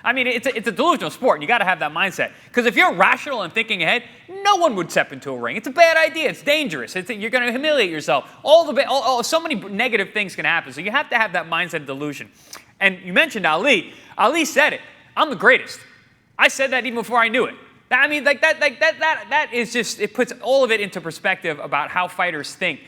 I mean, it's a delusional sport, and you got to have that mindset. Because if you're rational and thinking ahead, no one would step into a ring. It's a bad idea. It's dangerous. You're going to humiliate yourself. So many negative things can happen. So you have to have that mindset of delusion. And you mentioned Ali. Ali said it. I'm the greatest. I said that even before I knew it. I mean, that is just, it puts all of it into perspective about how fighters think.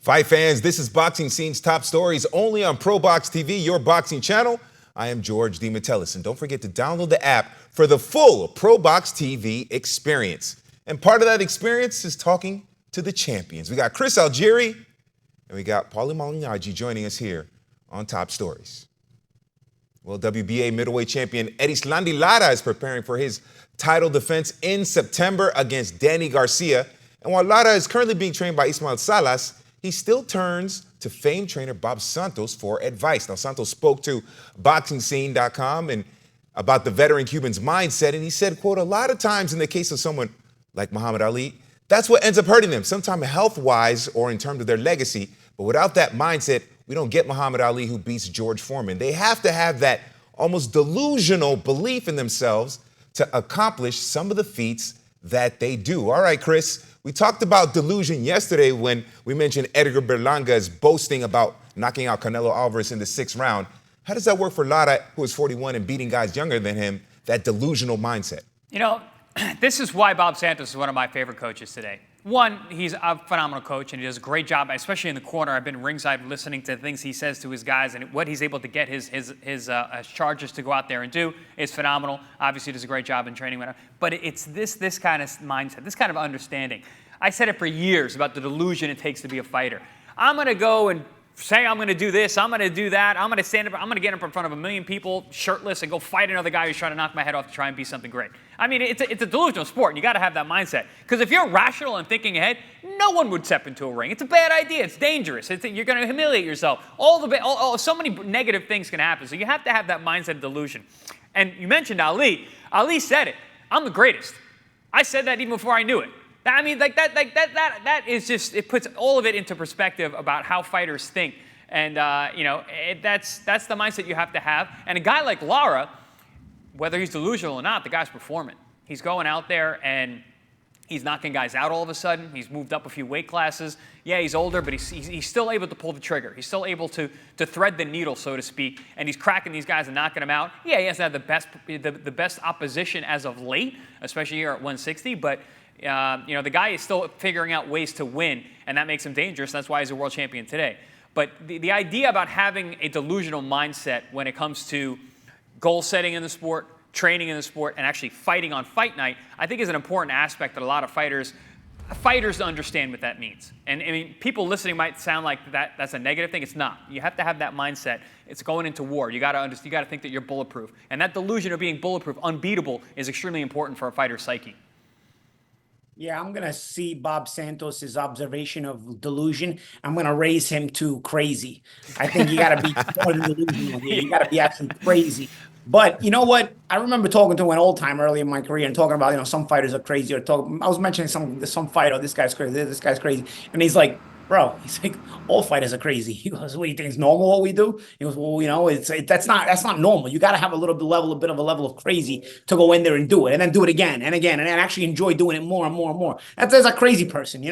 Fight fans, this is Boxing Scene's Top Stories only on ProBox TV, your boxing channel. I am George DeMatteis, and don't forget to download the app for the full ProBox TV experience. And part of that experience is talking to the champions. We got Chris Algieri, and we got Paulie Malignaggi joining us here on Top Stories. Well, WBA middleweight champion Erislandy Lara is preparing for his title defense in September against Danny Garcia. And while Lara is currently being trained by Ismael Salas, he still turns to famed trainer Bob Santos for advice. Now, Santos spoke to BoxingScene.com and about the veteran Cuban's mindset, and he said, quote, a lot of times in the case of someone like Muhammad Ali, that's what ends up hurting them, sometimes health-wise or in terms of their legacy. But without that mindset, we don't get Muhammad Ali who beats George Foreman. They have to have that almost delusional belief in themselves to accomplish some of the feats that they do. All right, Chris. We talked about delusion yesterday when we mentioned Edgar Berlanga's boasting about knocking out Canelo Alvarez in the 6th round. How does that work for Lara, who is 41 and beating guys younger than him, that delusional mindset? You know, this is why Bob Santos is one of my favorite coaches today. One, he's a phenomenal coach, and he does a great job, especially in the corner. I've been ringside listening to things he says to his guys, and what he's able to get his chargers to go out there and do is phenomenal. Obviously, he does a great job in training. But it's this kind of mindset, this kind of understanding. I said it for years about the delusion it takes to be a fighter. I'm going to go and say I'm going to do this, I'm going to do that, I'm going to stand up, I'm going to get up in front of 1 million people shirtless and go fight another guy who's trying to knock my head off to try and be something great. I mean, it's a delusional sport, and you got to have that mindset. Because if you're rational and thinking ahead, no one would step into a ring. It's a bad idea. It's dangerous. You're going to humiliate yourself. So many negative things can happen. So you have to have that mindset of delusion. And you mentioned Ali. Ali said it. I'm the greatest. I said that even before I knew it. I mean, that is just, it puts all of it into perspective about how fighters think. And, that's the mindset you have to have. And a guy like Lara, whether he's delusional or not, the guy's performing. He's going out there and he's knocking guys out all of a sudden. He's moved up a few weight classes. Yeah, he's older, but he's still able to pull the trigger. He's still able to thread the needle, so to speak, and he's cracking these guys and knocking them out. Yeah, he hasn't had the best opposition as of late, especially here at 160, but the guy is still figuring out ways to win, and that makes him dangerous. That's why he's a world champion today. But the idea about having a delusional mindset when it comes to goal setting in the sport, training in the sport, and actually fighting on fight night, I think is an important aspect that a lot of fighters understand what that means. And I mean, people listening might sound like that's a negative thing. It's not. You have to have that mindset. It's going into war. You got to think that you're bulletproof. And that delusion of being bulletproof, unbeatable, is extremely important for a fighter's psyche. Yeah, I'm going to see Bob Santos' observation of delusion. I'm going to raise him to crazy. I think you got to be more than delusional here. You got to be actually crazy. But you know what? I remember talking to an old time early in my career and talking about, some fighters are crazy. I was mentioning some fighter, this guy's crazy, this guy's crazy. And he's like, bro, he's like, all fighters are crazy. He goes, what do you think? It's normal what we do? He goes, well, that's not normal. You got to have a bit of a level of crazy to go in there and do it, and then do it again and again, and then actually enjoy doing it more and more and more. That's a crazy person,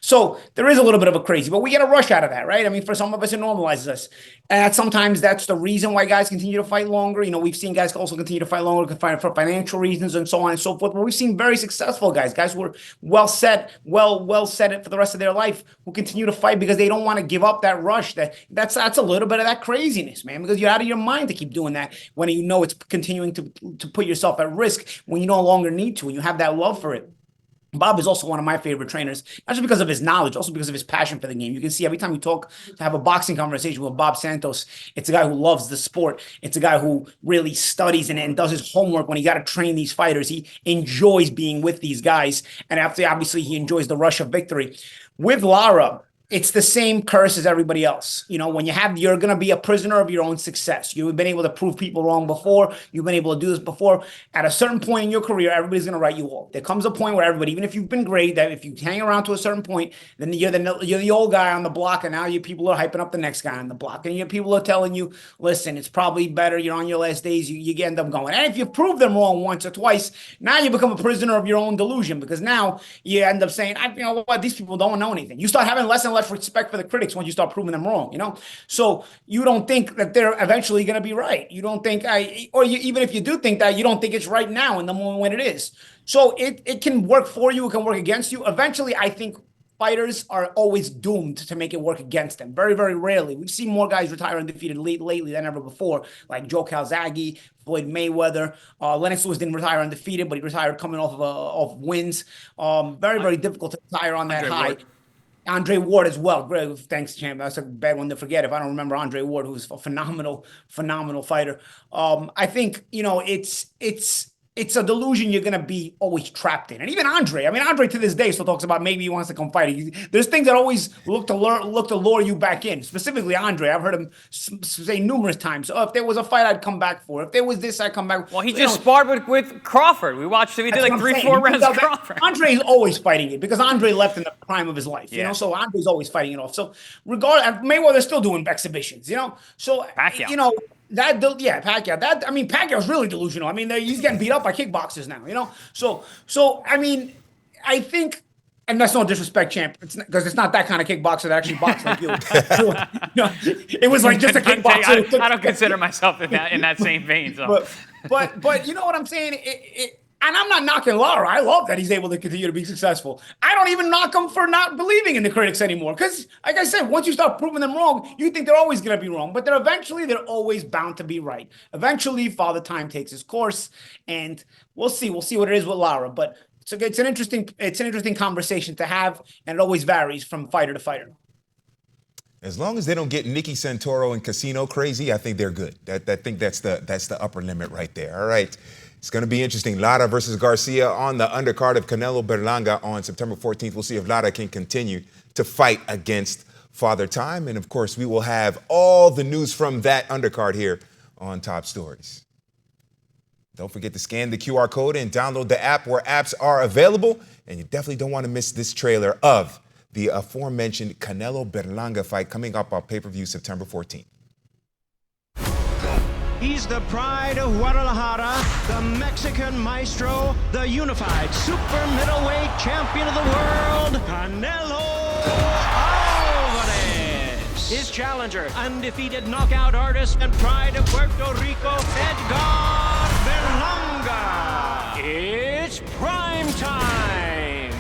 So there is a little bit of a crazy, but we get a rush out of that, right? I mean, for some of us, it normalizes us. And sometimes that's the reason why guys continue to fight longer. We've seen guys also continue to fight longer for financial reasons and so on and so forth. But we've seen very successful guys who are well set it for the rest of their life, who continue to fight because they don't want to give up that rush. That's a little bit of that craziness, man, because you're out of your mind to keep doing that when it's continuing to put yourself at risk when you no longer need to, and you have that love for it. Bob is also one of my favorite trainers, not just because of his knowledge, also because of his passion for the game. You can see every time you have a boxing conversation with Bob Santos, it's a guy who loves the sport. It's a guy who really studies and does his homework when he got to train these fighters. He enjoys being with these guys. And after, obviously, he enjoys the rush of victory. With Lara, it's the same curse as everybody else. You know, when you're going to be a prisoner of your own success. You've been able to prove people wrong before. You've been able to do this before. At a certain point in your career, everybody's going to write you off. There comes a point where everybody, even if you've been great, that if you hang around to a certain point, then you're the old guy on the block, and now people are hyping up the next guy on the block, and people are telling you, listen, it's probably better. You're on your last days. You end up going. And if you prove them wrong once or twice, now you become a prisoner of your own delusion, because now you end up saying, you know what, these people don't know anything. You start having less and less respect for the critics once you start proving them wrong, you know? So you don't think that they're eventually going to be right. You don't think, even if you do think that, you don't think it's right now in the moment when it is. So it can work for you. It can work against you. Eventually, I think fighters are always doomed to make it work against them. Very, very rarely. We've seen more guys retire undefeated lately than ever before, like Joe Calzaghe, Floyd Mayweather. Lennox Lewis didn't retire undefeated, but he retired coming off wins. Very, very difficult to retire on that high. Andre Ward as well. Great, thanks, champ. That's a bad one to forget if I don't remember Andre Ward, who's a phenomenal fighter. I think, you know, it's a delusion you're going to be always trapped in. And even Andre, Andre to this day still talks about maybe he wants to come fight. There's things that always look to lure you back in. Specifically Andre, I've heard him say numerous times, if there was a fight, I'd come back for. If there was this, I'd come back. Well, he just sparred with Crawford. We watched him. He did like 3-4 rounds with Crawford. Andre's always fighting it because Andre left in the prime of his life, you know, so Andre's always fighting it off. So regardless, Mayweather's still doing exhibitions, you know, so, Pacquiao. You know, Pacquiao. Pacquiao's really delusional. He's getting beat up by kickboxers now, you know? So, I think, and that's no disrespect, champ, because it's not that kind of kickboxer that actually boxed like you. It was like just a kickboxer. I don't consider myself in that same vein. So. But you know what I'm saying? And I'm not knocking Lara. I love that he's able to continue to be successful. I don't even knock him for not believing in the critics anymore. Because, like I said, once you start proving them wrong, you think they're always going to be wrong. But they're always bound to be right. Eventually, Father Time takes his course. And we'll see. We'll see what it is with Lara. But it's an interesting conversation to have. And it always varies from fighter to fighter. As long as they don't get Nicky Santoro and Casino crazy, I think they're good. I think that's the upper limit right there. All right. It's going to be interesting. Lara versus Garcia on the undercard of Canelo Berlanga on September 14th. We'll see if Lara can continue to fight against Father Time. And, of course, we will have all the news from that undercard here on Top Stories. Don't forget to scan the QR code and download the app where apps are available. And you definitely don't want to miss this trailer of the aforementioned Canelo Berlanga fight coming up on pay-per-view September 14th. He's the pride of Guadalajara, the Mexican maestro, the unified super middleweight champion of the world, Canelo Alvarez. His challenger, undefeated knockout artist and pride of Puerto Rico, Edgar Berlanga. It's prime time.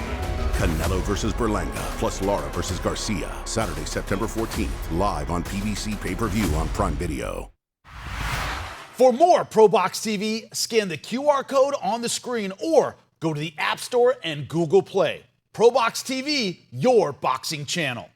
Canelo versus Berlanga, plus Lara versus Garcia, Saturday, September 14th, live on PBC pay-per-view on Prime Video. For more ProBox TV, scan the QR code on the screen or go to the App Store and Google Play. ProBox TV, your boxing channel.